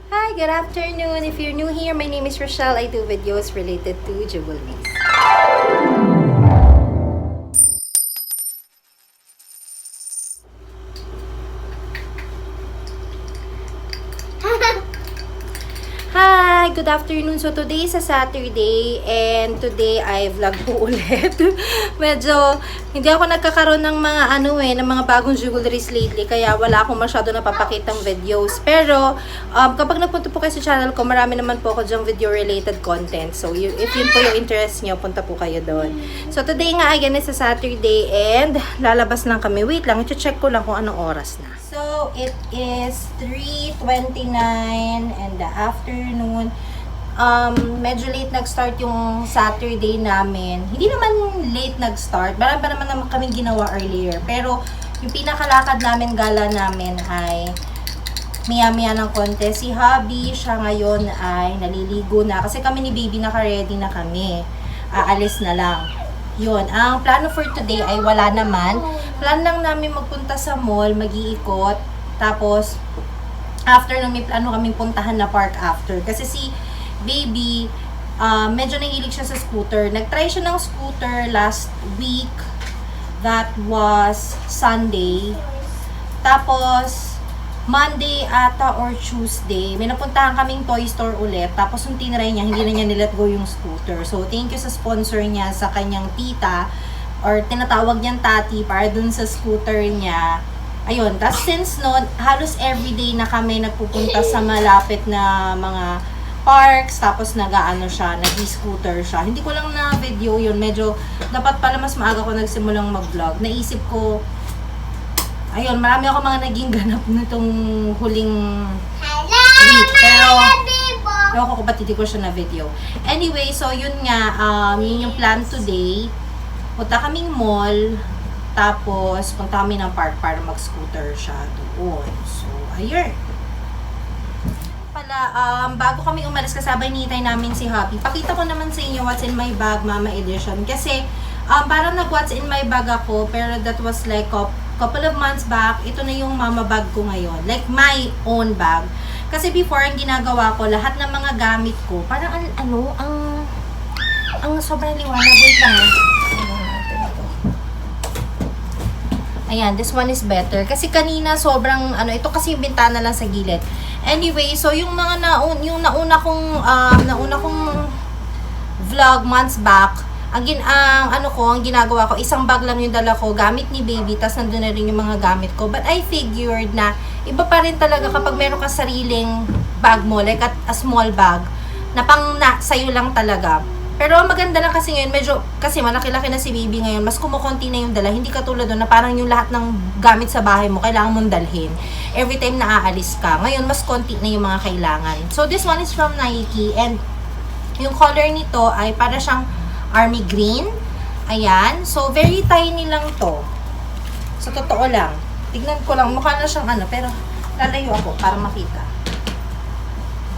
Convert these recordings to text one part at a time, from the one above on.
Hi, good afternoon. If you're new here, my name is Rochelle. I do videos related to jewelries. Hi! Good afternoon. So, today is a Saturday and today I vlog po ulit. Medyo, hindi ako nagkakaroon ng ng mga bagong jewelries lately kaya wala akong masyado napapakitang videos. Pero, kapag napunta po kayo sa channel ko, marami naman po ako dyang video-related content. So, if yun po yung interest nyo, punta po kayo doon. So, today nga, again, is a Saturday and lalabas lang kami. Wait lang, ito-check ko lang kung anong oras na. So, it is 3:29 in the afternoon. Medyo late nag-start yung Saturday namin. Hindi naman late nag-start. Marami pa naman kaming ginawa earlier. Pero, yung pinakalakad namin, gala namin ay maya-maya ng konti. Si Hubby, siya ngayon ay naliligo na. Kasi kami ni Baby naka-ready na kami. Aalis na lang. Yun, ang plano for today ay wala naman. Plan lang namin magpunta sa mall, mag-iikot. Tapos, after nun, may plano kaming puntahan na park after. Kasi si Baby, medyo nahilig siya sa scooter. Nag-try siya ng scooter last week. That was Sunday. Tapos, Monday ata or Tuesday, may napuntahan kaming toy store ulit. Tapos yung tinry niya, hindi na niya nilet go yung scooter. So, thank you sa sponsor niya sa kanyang tita or tinatawag niyang tati para dun sa scooter niya. Ayun, tapos since noon, halos everyday na kami nagpupunta sa malapit na mga parks, tapos nag-scooter siya. Hindi ko lang na video yun. Medyo, dapat pala mas maaga ko nagsimulang mag-vlog. Naisip ko, ayun, marami ako mga naging ganap nitong huling week. Pero, ewan ko ba't hindi ko siya na video. Anyway, so yun nga, yun yung plan today. Punta kaming mall, tapos punta kami ng park para mag-scooter siya doon. So, ayun. Pala, bago kami umalis, kasabay nitay namin si Hubby. Pakita ko naman sa inyo what's in my bag, Mama Edition. Kasi, parang nag-what's in my bag ako, pero that was like couple of months back. Ito na yung mama bag ko ngayon. Like my own bag. Kasi before, ang ginagawa ko, lahat ng mga gamit ko, parang ang sobrang liwanag. Wait lang. Ayan, this one is better. Kasi kanina sobrang, ito kasi yung bintana lang sa gilid. Anyway, so yung mga nauna kong vlog months back, ang ginagawa ko, isang bag lang yung dala ko, gamit ni Baby, tas nandun na rin yung mga gamit ko. But I figured na iba pa rin talaga kapag meron ka sariling bag mo, like a small bag, na sa'yo lang talaga. Pero maganda lang kasi ngayon, kasi malaki-laki na si Baby ngayon, mas kumukonti na yung dala. Hindi katulad doon na parang yung lahat ng gamit sa bahay mo, kailangan mong dalhin. Every time na aalis ka. Ngayon, mas konti na yung mga kailangan. So, this one is from Nike, and yung color nito ay para siyang army green. Ayan. So, very tiny lang to. Sa totoo lang. Tignan ko lang. Mukha na siyang pero lalayo ako para makita.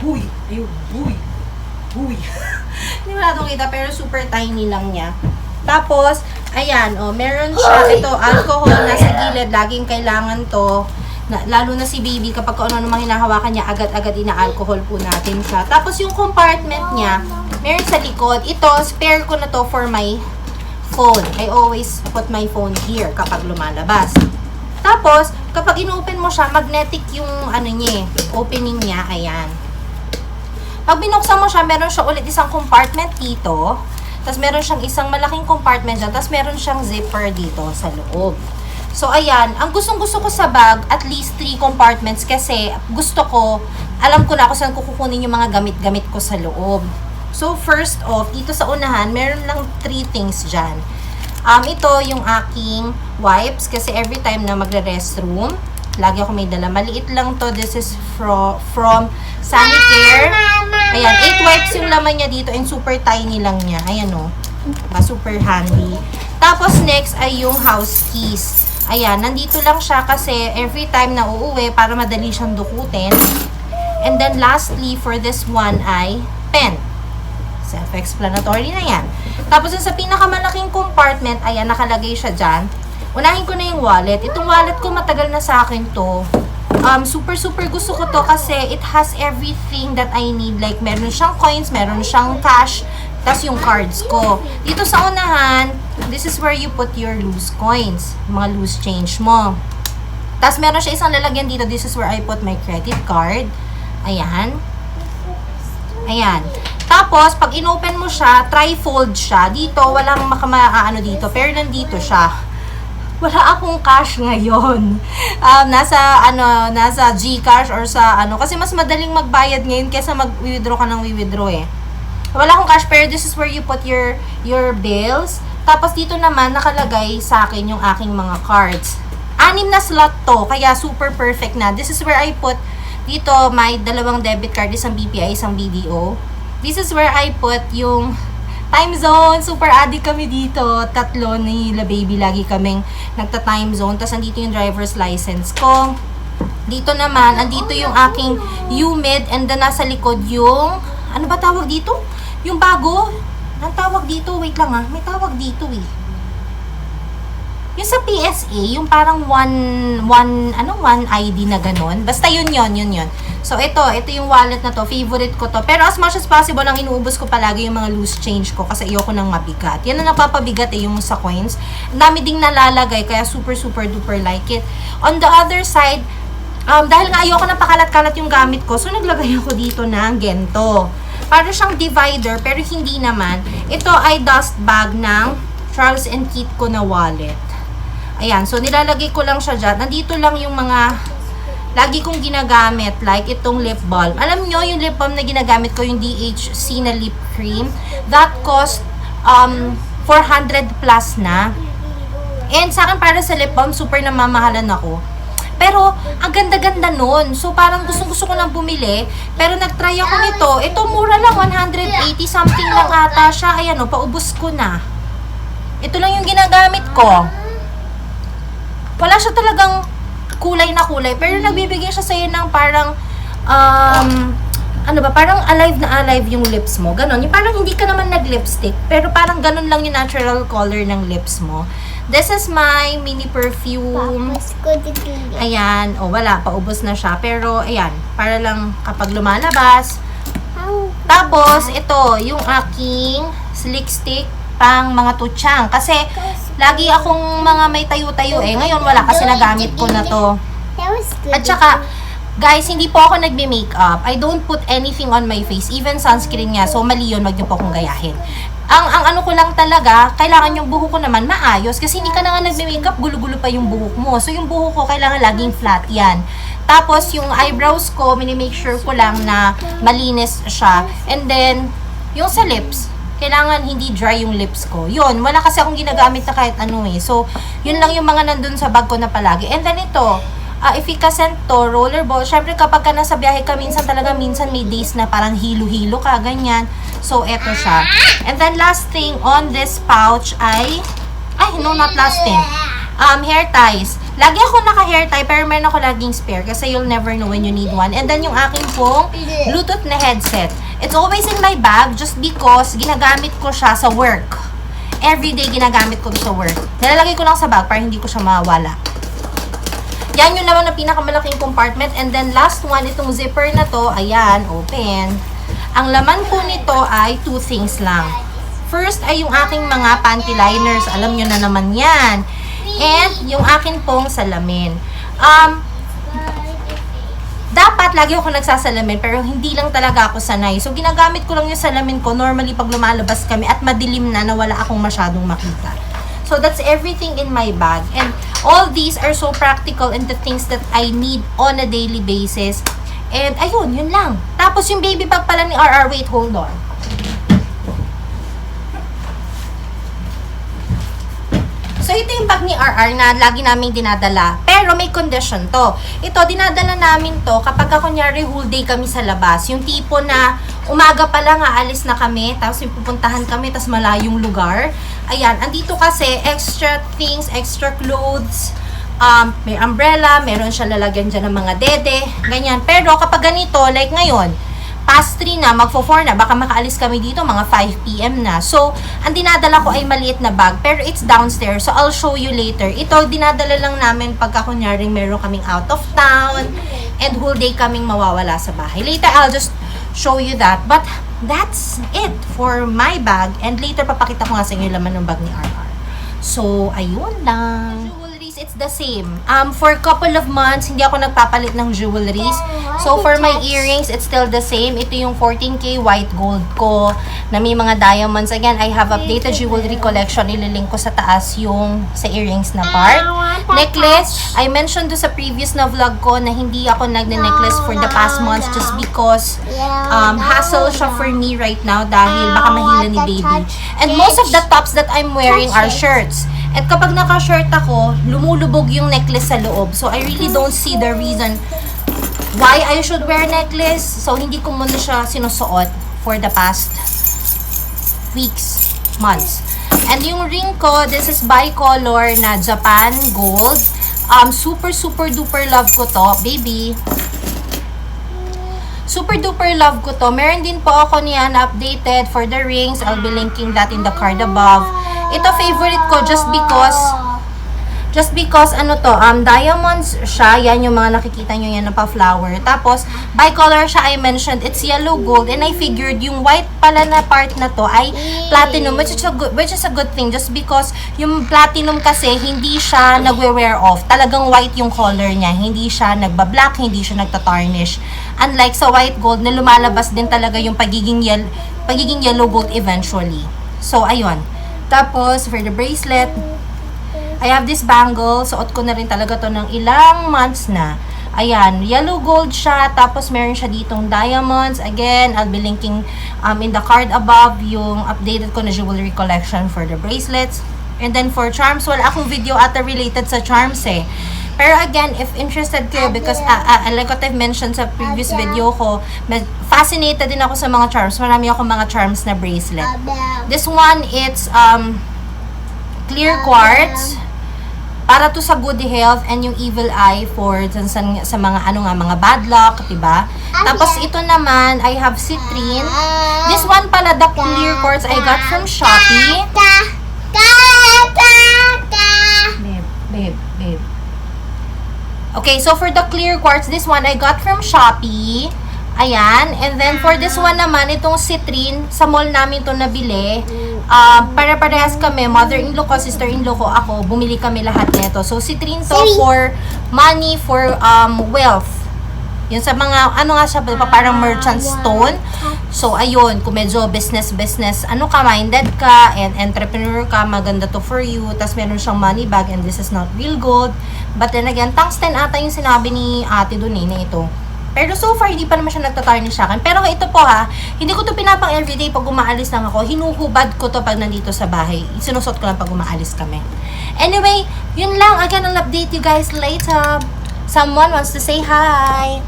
Huy! Ayun. Huy! Huy! Hindi mo natong kita, pero super tiny lang niya. Tapos, ayan, meron siya. Ito, alcohol na sa gilid. Laging kailangan to. Lalo na si Baby, kapag ano naman hinahawakan niya, agad-agad ina-alcohol po natin siya. Tapos, yung compartment niya, meron sa likod. Ito, spare ko na to for my phone. I always put my phone here kapag lumalabas. Tapos, kapag inopen mo siya, magnetic yung opening niya. Ayan. Pag binuksan mo siya, meron siya ulit isang compartment dito. Tapos, meron siyang isang malaking compartment dyan. Tapos, meron siyang zipper dito sa loob. So, ayan. Ang gustong-gusto ko sa bag, at least 3 compartments kasi gusto ko, alam ko na kung saan ko kukunin yung mga gamit-gamit ko sa loob. So, first off, dito sa unahan, meron lang 3 things dyan. Ito yung aking wipes kasi every time na magre-restroom, lagi ako may dala. Maliit lang to. This is from Sanicare. Ayan, 8 wipes yung laman niya dito and super tiny lang niya. Ayan o. Super handy. Tapos next ay yung house keys. Ayan, nandito lang siya kasi every time na uuwi para madali siyang dukutin. And then lastly, for this one ay pen. Self-explanatory na yan. Tapos sa pinakamalaking compartment, ayan, nakalagay siya dyan. Unahin ko na yung wallet. Itong wallet ko matagal na sa akin to. Super gusto ko to kasi it has everything that I need. Like, meron siyang coins, meron siyang cash, tas yung cards ko. Dito sa unahan, this is where you put your loose coins, mga loose change mo. Tas meron siya isang lalagyan dito. This is where I put my credit card. Ayan. Ayan. Tapos, pag inopen mo siya, tri-fold siya. Dito, walang makamaano dito. Pero nandito siya. Wala akong cash ngayon. Nasa GCash or sa kasi mas madaling magbayad ngayon kaysa mag-withdraw ka ng withdraw eh. Wala akong cash, pero this is where you put your bills. Tapos dito naman, nakalagay sa akin yung aking mga cards. 6 na slot to, kaya super perfect na. This is where I put dito, may 2 debit card, isang BPI, isang BDO. This is where I put yung time zone. Super addict kami dito. 3 ni La Baby. Lagi kaming nagta-time zone. Tapos, andito yung driver's license ko. Dito naman, andito yung aking UMID. And then, nasa likod yung, ano ba tawag dito? Yung bago. Ang tawag dito, wait lang may tawag dito eh. Yung sa PSA, yung parang one ID na ganun. Basta yun. So, ito yung wallet na to. Favorite ko to. Pero as much as possible, ang inuubos ko palagi yung mga loose change ko kasi ayoko nang mabigat. Yan ang napapabigat yung sa coins. Ang dami ding nalalagay, kaya super duper like it. On the other side, dahil nga ayoko na pakalat-kalat yung gamit ko, so naglagay ako dito ng gento. Para siyang divider, pero hindi naman. Ito ay dust bag ng Charles & Keith ko na wallet. Ayan, so nilalagay ko lang siya dyan. Nandito lang yung mga lagi kong ginagamit, like itong lip balm. Alam nyo, yung lip balm na ginagamit ko, yung DHC na lip cream, that cost 400 plus na. And sa akin, para sa lip balm, super namamahalan ako. Pero, ang ganda-ganda nun. So, parang gusto ko nang bumili. Pero, nag-try ako nito. Ito, mura lang. 180 something lang ata siya. Ayan, paubos ko na. Ito lang yung ginagamit ko. Wala siya talagang kulay na kulay. Pero, nagbibigay siya sa'yo ng parang, parang alive yung lips mo. Ganon. Yung parang hindi ka naman nag-lipstick. Pero, parang ganon lang yung natural color ng lips mo. This is my mini perfume. Ayan. Wala. Paubos na siya. Pero, ayan. Para lang kapag lumalabas. Tapos, ito. Yung aking slick stick pang mga tutsang. Kasi, lagi akong mga may tayo-tayo eh. Ngayon, wala. Kasi nagamit ko na to. At saka, guys, hindi po ako nagbe-makeup. I don't put anything on my face. Even sunscreen nga. So, mali yun. Wag niyo po akong gayahin. Ang ano ko lang talaga, kailangan yung buhok ko naman maayos. Kasi hindi ka na nga nagme-makeup, gulo-gulo pa yung buhok mo. So, yung buhok ko, kailangan laging flat yan. Tapos, yung eyebrows ko, mini-make sure ko lang na malinis siya. And then, yung sa lips, kailangan hindi dry yung lips ko. Yun, wala kasi akong ginagamit na kahit ano eh. So, yun lang yung mga nandun sa bag ko na palagi. And then ito, efficacent to, rollerball. Syempre kapag ka nasa biyahe ka, minsan may days na parang hilo-hilo ka, ganyan. So, eto siya. And then last thing on this pouch ay, not last thing. Hair ties. Lagi ako naka-hair tie, pero meron ako laging spare kasi you'll never know when you need one. And then yung aking pong Bluetooth na headset. It's always in my bag just because ginagamit ko siya sa work. Everyday ginagamit ko sa work. Nilalagay ko lang sa bag para hindi ko siya mawala. Yan yung naman na pinakamalaking compartment. And then last one, itong zipper na to, ayan, open. Ang laman po nito ay 2 things lang. First ay yung aking mga panty liners. Alam nyo na naman yan. And yung akin pong salamin. Dapat lagi ako nagsasalamin pero hindi lang talaga ako sanay. So ginagamit ko lang yung salamin ko normally pag lumalabas kami at madilim na wala akong masyadong makita. So that's everything in my bag. And all these are so practical and the things that I need on a daily basis. And ayun, yun lang. Tapos yung baby bag pala ni RR, wait, hold on. So, ito yung bag ni RR na lagi naming dinadala. Pero may condition to. Ito, dinadala namin to kapag kunyari whole day kami sa labas. Yung tipo na umaga pa lang aalis na kami, tapos yung pupuntahan kami, tapos malayong lugar. Ayan, andito kasi extra things, extra clothes, may umbrella, meron siya lalagyan dyan ng mga dede, ganyan. Pero kapag ganito, like ngayon, past 3 na, magfo-4 na, baka makaalis kami dito mga 5 PM na. So, ang dinadala ko ay maliit na bag, pero it's downstairs. So, I'll show you later. Ito, dinadala lang namin pagka kunyaring meron kaming out of town and whole day kaming mawawala sa bahay. Later, I'll just show you that. But, that's it for my bag. And later, papakita ko nga sa inyo yung laman ng bag ni RR. So, ayun lang. Jewelries, it's the same. For a couple of months, hindi ako nagpapalit ng jewelries. So, for my earrings, it's still the same. Ito yung 14K white gold ko na may mga diamonds. Again, I have updated jewelry collection. Ililink ko sa taas yung sa earrings na part. Necklace, I mentioned do sa previous na vlog ko na hindi ako nagne-necklace for the past months just because hassle siya for me right now dahil baka mahila ni baby. And most of the tops that I'm wearing are shirts. At kapag naka-shirt ako, lumulubog yung necklace sa loob. So, I really don't see the reason why I should wear necklace. So, hindi ko muna siya sinusuot for the past weeks, months. And yung ring ko, this is bicolor na Japan gold. Super, super duper love ko to, baby. Super duper love ko to. Meron din po ako niyan updated for the rings. I'll be linking that in the card above. Ito favorite ko just because ano to, diamonds siya. Yan yung mga nakikita nyo yan na pa-flower. Tapos, bicolor siya, I mentioned, it's yellow gold. And I figured yung white pala na part na to ay platinum, which is a good thing. Just because yung platinum kasi, hindi siya nagwe-wear off. Talagang white yung color niya. Hindi siya nagba-black, hindi siya nagta-tarnish. Unlike sa white gold na lumalabas din talaga yung pagiging yellow gold eventually. So, ayun. Tapos, for the bracelet, I have this bangle. Suot ko na rin talaga to ng ilang months na. Ayan, yellow gold siya. Tapos, meron siya ditong diamonds. Again, I'll be linking in the card above yung updated ko na jewelry collection for the bracelets. And then, for charms, wala akong video ata related sa charms eh. Pero again, if interested kayo, because like what I've mentioned sa previous video ko, fascinated din ako sa mga charms. Marami akong mga charms na bracelet. This one, it's clear quartz. Para to sa good health and yung evil eye for sa mga mga bad luck, diba? Tapos ito naman, I have citrine. This one pala, the clear quartz I got from Shopee. Babe. Okay, so for the clear quartz, this one I got from Shopee. Ayan. And then for this one naman, itong citrine, sa mall namin to nabili. Para-parehas kami, mother-in-law ko, sister-in-law ko, ako, bumili kami lahat nito. So, citrine to for money, for wealth. Yun sa mga, ano nga siya, parang merchant stone. So, ayun, kung medyo business, minded ka, and entrepreneur ka, maganda to for you. Tapos, meron siyang money bag, and this is not real gold. But then again, tungsten ata yung sinabi ni ate dun na ito. Pero so far, hindi pa naman siya nagtatarnish sa akin. Pero ito po ha, hindi ko to pinapang everyday pag umaalis lang ako. Hinuhubad ko to pag nandito sa bahay. Sinusot ko lang pag umaalis kami. Anyway, yun lang. Again, I'll update you guys later. Someone wants to say hi.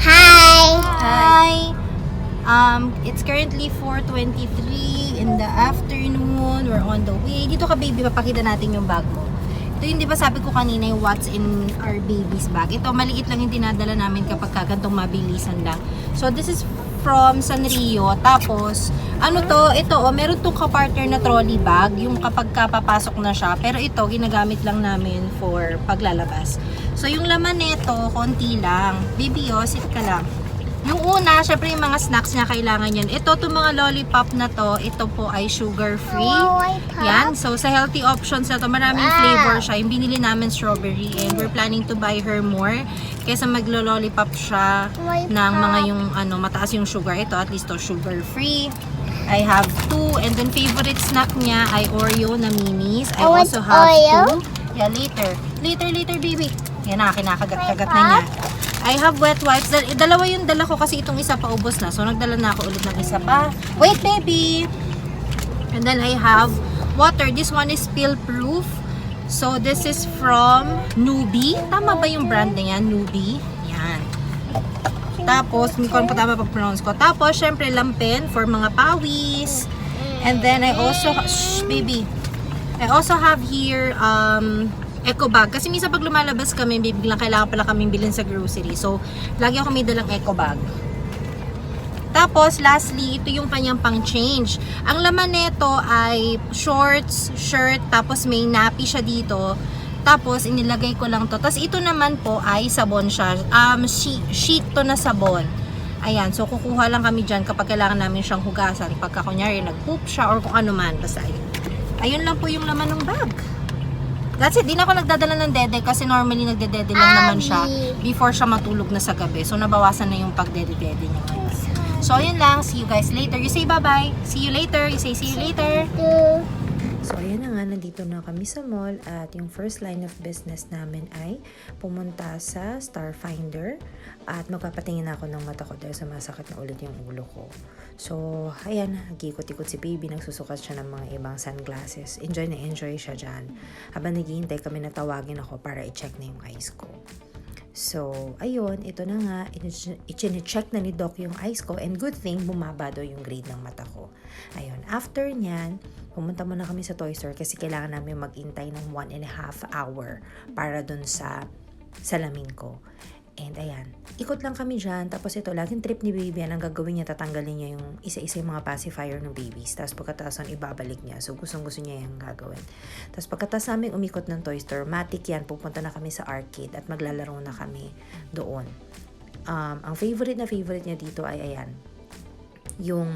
Hi. It's currently 4:23 in the afternoon. We're on the way. Dito ka, baby, papakita natin yung bag mo. Ito yung, di ba sabi ko kanina yung what's in our baby's bag. Ito, maliit lang yung dinadala namin kapag kagantong mabilisan lang. So, this is from Sanrio. Tapos, ano to? Ito, meron tong kapartner na trolley bag. Yung kapag papasok na siya. Pero ito, ginagamit lang namin for paglalabas. So, yung laman nito, konti lang. Baby, sit ka lang. Yung una, syempre yung mga snacks niya kailangan yan. Ito, itong mga lollipop na to, ito po ay sugar-free. Yan. So, sa healthy options na to, maraming flavor siya. Yung binili namin strawberry and we're planning to buy her more kaysa maglo-lollipop siya ng mga yung mataas yung sugar. Ito, at least to sugar-free. I have 2. And then, favorite snack niya ay Oreo na minis. I also have 2. Yeah, later. Later, baby. Yan na, kinakagat-kagat na niya. I have wet wipes. Dalawa yung dala ko kasi itong isa pa ubos na. So, nagdala na ako ulit ng isa pa. Wait, baby! And then, I have water. This one is spill-proof. So, this is from Nubi. Tama ba yung brand na yan? Nubi. Yan. Tapos, hindi ko pa tama pag-pronounce ko. Tapos, syempre, lampin for mga pawis. And then, I also... Shh, baby! I also have here, eco bag. Kasi minsan pag lumalabas kami, biglang kailangan pala kaming bilhin sa grocery. So, lagi ako may dalang eco bag. Tapos, lastly, ito yung kanyang pang-change. Ang laman nito ay shorts, shirt, tapos may nappy siya dito. Tapos, inilagay ko lang to. Tapos, ito naman po ay sabon siya. Sheet to na sabon. Ayan, so kukuha lang kami dyan kapag kailangan namin siyang hugasan. Pagka kunyari, nag-poop siya or kung ano man. Basta, ayun lang po yung laman ng bag. That's it. Di na ako nagdadala ng dede kasi normally nagdedede lang naman siya before siya matulog na sa gabi. So, nabawasan na yung pagdede-dede niya ngayon. So, yun lang. See you guys later. You say bye-bye. See you later. You say see you later. So, ayan na nga. Nandito na kami sa mall at yung first line of business namin ay pumunta sa Starfinder at magpapatingin ako ng mata ko dahil sumasakit na ulit yung ulo ko. So, ayan. Nag-ikot-ikot si baby. Nagsusukat siya ng mga ibang sunglasses. Enjoy na enjoy siya dyan. Habang naghihintay kami na tawagin ako para i-check na yung eyes ko. So, ayun, ito na nga, i-check na ni Doc yung eyes ko and good thing, bumaba daw yung grade ng mata ko. Ayun, after nyan, pumunta muna kami sa toy store kasi kailangan namin mag-intay ng 1.5 hour para dun sa salamin ko. And ayan, ikot lang kami dyan. Tapos ito, laging trip ni baby. Ang gagawin niya, tatanggalin niya yung isa-isa yung mga pacifier ng babies. Tapos pagkatapos ibabalik niya. So gustong-gusto niya yung gagawin. Tapos pagkatapos namin umikot ng toy store, matik yan, pupunta na kami sa arcade at maglalaro na kami doon. Ang favorite niya dito ay ayan, yung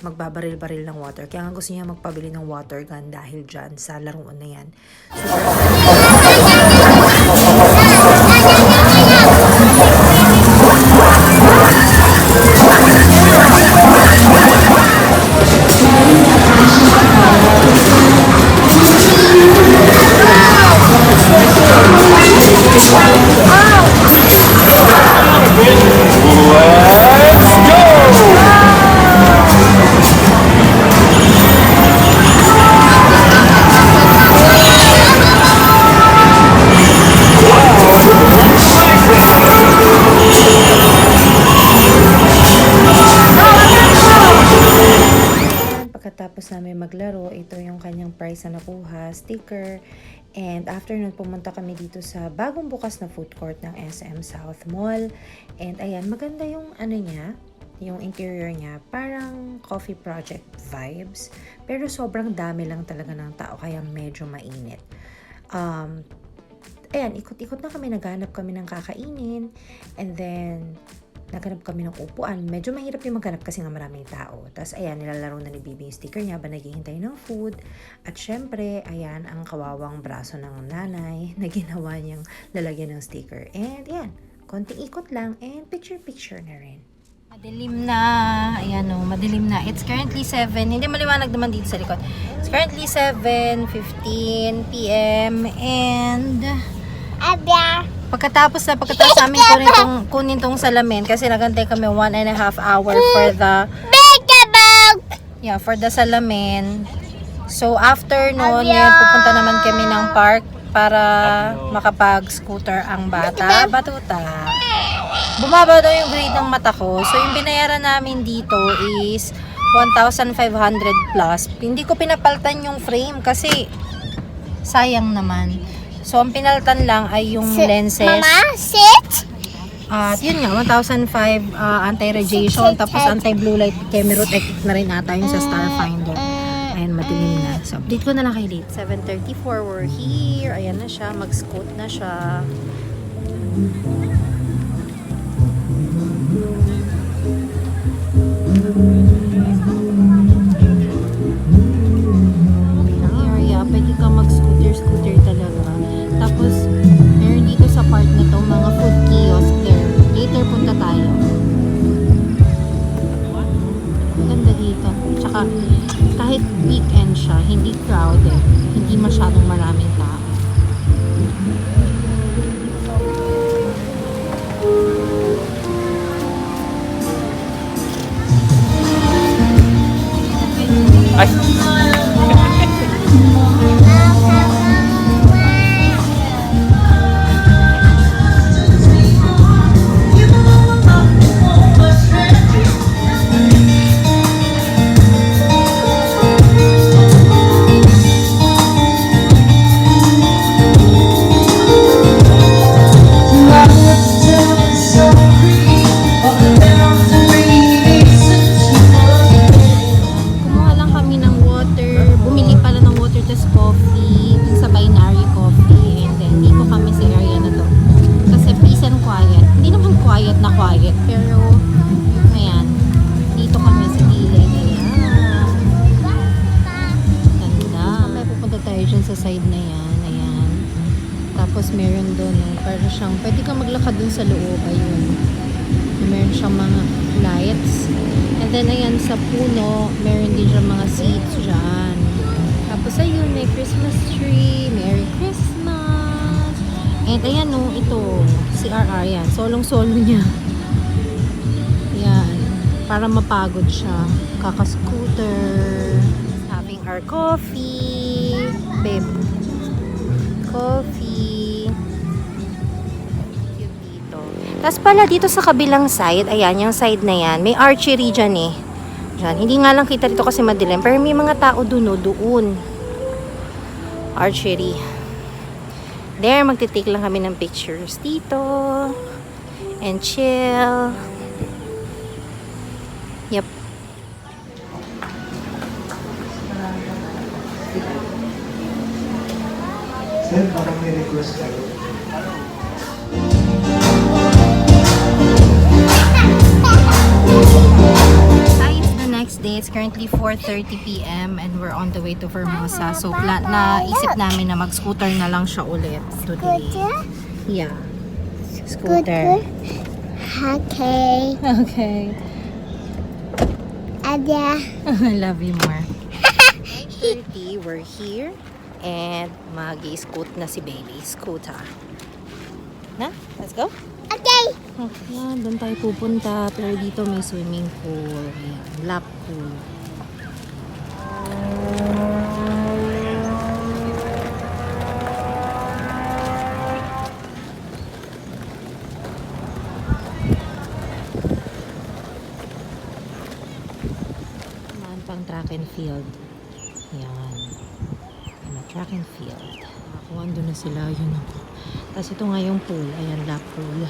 magbabaril-baril ng water. Kaya nga gusto niya magpabili ng water gun dahil dyan sa laruan na yan. Pagkatapos namin maglaro, ito yung kanyang prize na nakuha, sticker. And after nun, pumunta kami dito sa bagong bukas na food court ng SM South Mall. And ayan, maganda yung ano niya, yung interior niya. Parang coffee project vibes. Pero sobrang dami lang talaga ng tao, kaya medyo mainit. Ayan, ikot-ikot na kami, naghanap kami ng kakainin. And then, naghanap kami ng upuan. Medyo mahirap yung maghanap kasi nga maraming tao. Tapos ayan, nilalaro na ni Bibi yung sticker niya ba naghihintay ng food. At syempre, ayan, ang kawawang braso ng nanay na ginawa niyang lalagyan ng sticker. And ayan, konting ikot lang and picture-picture na rin. Madilim na. Ayan o, madilim na. It's currently 7. Hindi maliwanag naman dito sa likod. It's currently 7:15 p.m. And pagkatapos namin kunin tong salamin kasi nagantay kami 1.5 hour for the salamin. So after noon, pupunta naman kami ng park para makapag-scooter ang batuta. Bumaba daw yung grade ng mata ko. So yung binayaran namin dito is 1,500 plus. Hindi ko pinapaltan yung frame kasi sayang naman. So, ang pinaltan lang ay yung lenses. Mama, sit! At yun nga, 1,500 anti-radiation, tapos anti-blue light camera. Teknik na rin ata yung sa Starfinder. Ayan, madilim na. So, update ko na lang kay late. 7:34, we're here. Ayan na siya, mag-scoot na siya. Area, pwede ka mag-scooter talaga. Tapos, meron dito sa part na to, mga food kiosk there. Later punta tayo. Ganda dito. Tsaka, kahit weekend siya, hindi crowded. Hindi masyadong maraming tao. Ay! siyang, pwede kang maglakad dun sa loob. Ayun. Meron siyang mga lights. And then, ayan, sa puno, meron din siyang mga seats dyan. Tapos, ayun, may Christmas tree. Merry Christmas! And, ayan, no, ito, si RR, yan. Solong-solo niya. Yan. Para mapagod siya. Kaka-scooter. Having our coffee. Babe. Coffee. Cute dito. Tapos pala dito sa kabilang side, ayan, yung side na yan, may archery dyan eh. Dyan. Hindi nga lang kita dito kasi madilim, pero may mga tao dun, no, doon. Archery. There, magtitake lang kami ng pictures dito. And chill. Yep. Sir, parang may request kayo. Hi, it's the next day. It's currently 4:30 p.m. and we're on the way to Formosa. So, naisip namin na mag-scooter na lang siya ulit today. Yeah. Scooter. Okay. Okay. Ada. I love you more. 5:30, we're here. And mag-i-scoot na si Bailey. Scooter. Na? Let's go? Okay. Ayan, doon tayo pupunta. Pero dito may swimming pool. Ayan, lap pool. Naman pang track and field. Ayan. Track and field. Kung ando na sila, yun ako. Tapos ito nga yung pool. Ayan, lap pool.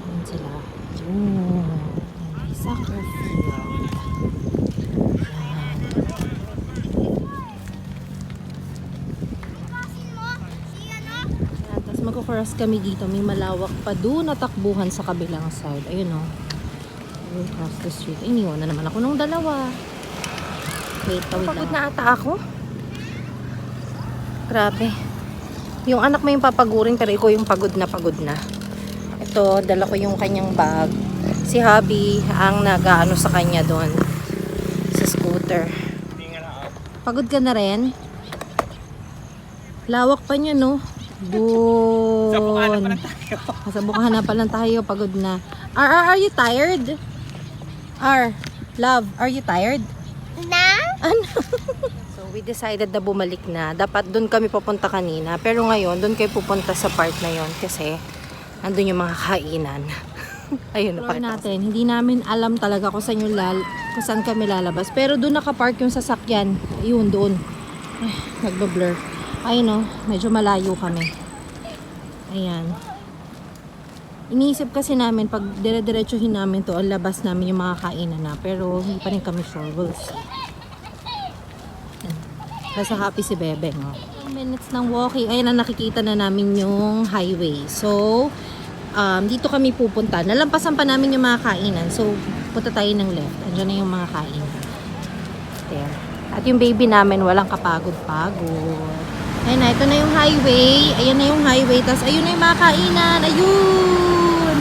Ayan sila. Yun. May soccer field. Ayan. Ayan, tapos magkukross kami dito. May malawak pa doon na takbuhan sa kabilang side. Ayun o. We'll cross the street. Iniwan na naman ako nung dalawa. Wait lang. Pagod na ata ako. Grabe. Yung anak mo yung papagurin pero ikaw yung pagod na pagod na. Ito, dala ko yung kanyang bag. Si hubby ang nag-ano sa kanya doon. Sa scooter. Pagod ka na rin? Lawak pa niya, no? Doon. Sa Bukana pa lang tayo. Pagod na. Are you tired? Love, are you tired? Na? Ano? So, we decided na bumalik na. Dapat doon kami pupunta kanina. Pero ngayon, doon kayo pupunta sa part na yon kasi andun yung mga kainan. Ayun, na natin. Hindi namin alam talaga kung saan kami lalabas. Pero doon nakapark yung sasakyan. Ayun, doon. Ay, nagbablur. Ayun, no, medyo malayo kami. Ayan. Iniisip kasi namin, pag dire-diretsuhin namin to, ang labas namin yung mga kainan na. Pero hindi pa rin kami sure. We'll see. Basta happy si Bebe, no? 10 minutes ng walking. Ayan na, nakikita na namin yung highway. So, dito kami pupunta. Nalampasan pa namin yung mga kainan. So, punta tayo ng left. Andiyan na yung mga kainan. There. At yung baby namin, walang kapagod-pagod. Ayan na, ito na yung highway. Ayan na yung highway. Tapos, ayun na yung mga kainan. Ayun!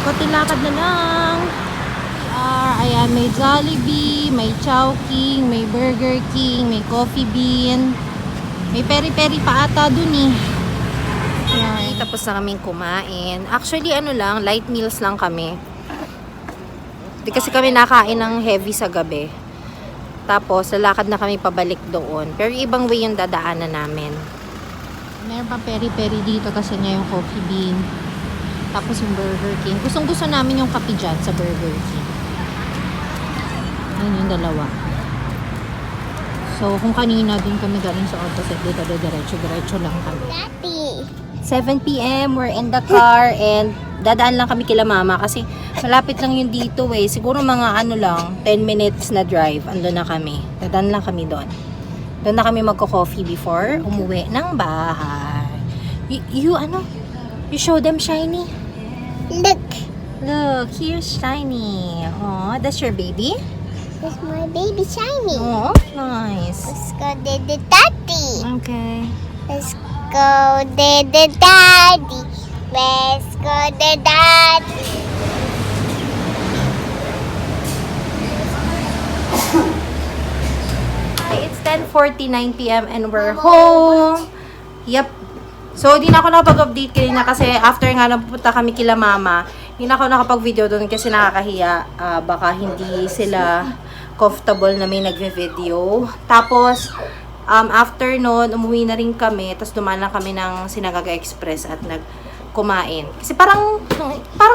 Konti lakad na lang. Ayan, may Jollibee, may Chowking, may Burger King, may Coffee Bean. May peri-peri pa ata dun eh. Ayan. Tapos na kaming kumain. Actually, ano lang, light meals lang kami. Di kasi kami nakain ng heavy sa gabi. Tapos, lalakad na kami pabalik doon. Pero ibang way yung dadaanan namin. Meron pa peri-peri dito kasi niya yung Coffee Bean. Tapos yung Burger King. Gustong-gusto namin yung kape dyan sa Burger King. Ayun yung dalawa. So, kung kanina din kami galing sa opposite, dito diretso lang kami. Daddy. 7 p.m. We're in the car and dadaan lang kami kila mama kasi malapit lang yung dito eh. Siguro mga ano lang, 10 minutes na drive. Ando na kami. Dadaan lang kami doon. Doon na kami magko-coffee before umuwi ng bahay. You show them shiny? Look. Look, here's shiny. Oh, that's your baby? That's my baby shiny. Oh, nice. Let's go to the daddy. Okay. Let's go to the daddy. Let's go to the daddy. Okay, it's 10:49 p.m. and we're home. Yep. So, di na ako nakapag-update kanina kasi after nga napupunta kami kila mama, hindi na ako nakapag-video doon kasi nakakahiya. Baka hindi sila comfortable na may nagve-video. Tapos, after noon, umuwi na rin kami. Tapos, dumaan lang kami ng Sinagaga Express at nagkumain. Kasi parang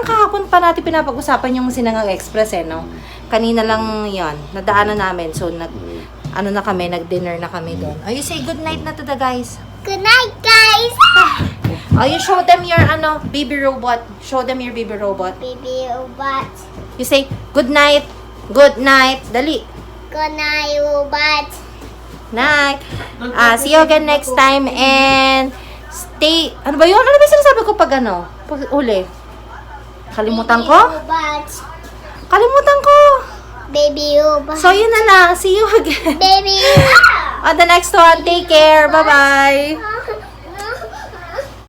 kahapon pa natin pinapag-usapan yung Sinagaga Express no? Kanina lang yon nadaanan namin. So, nag-dinner na kami doon. Oh, you say good night na to the guys. Good night, guys. Oh, you show them your, baby robot. Show them your baby robot. Baby robot. You say, good night. Good night. Dali. Good night, robot. Night. See you again next time and stay, ano ba yun? Ano ba yung sinasabi ko pag Pag uli? Kalimutan ko? Robot. Kalimutan ko. Baby robot. So, yun na lang. See you again. Baby. On the next one. Take care. Bye-bye.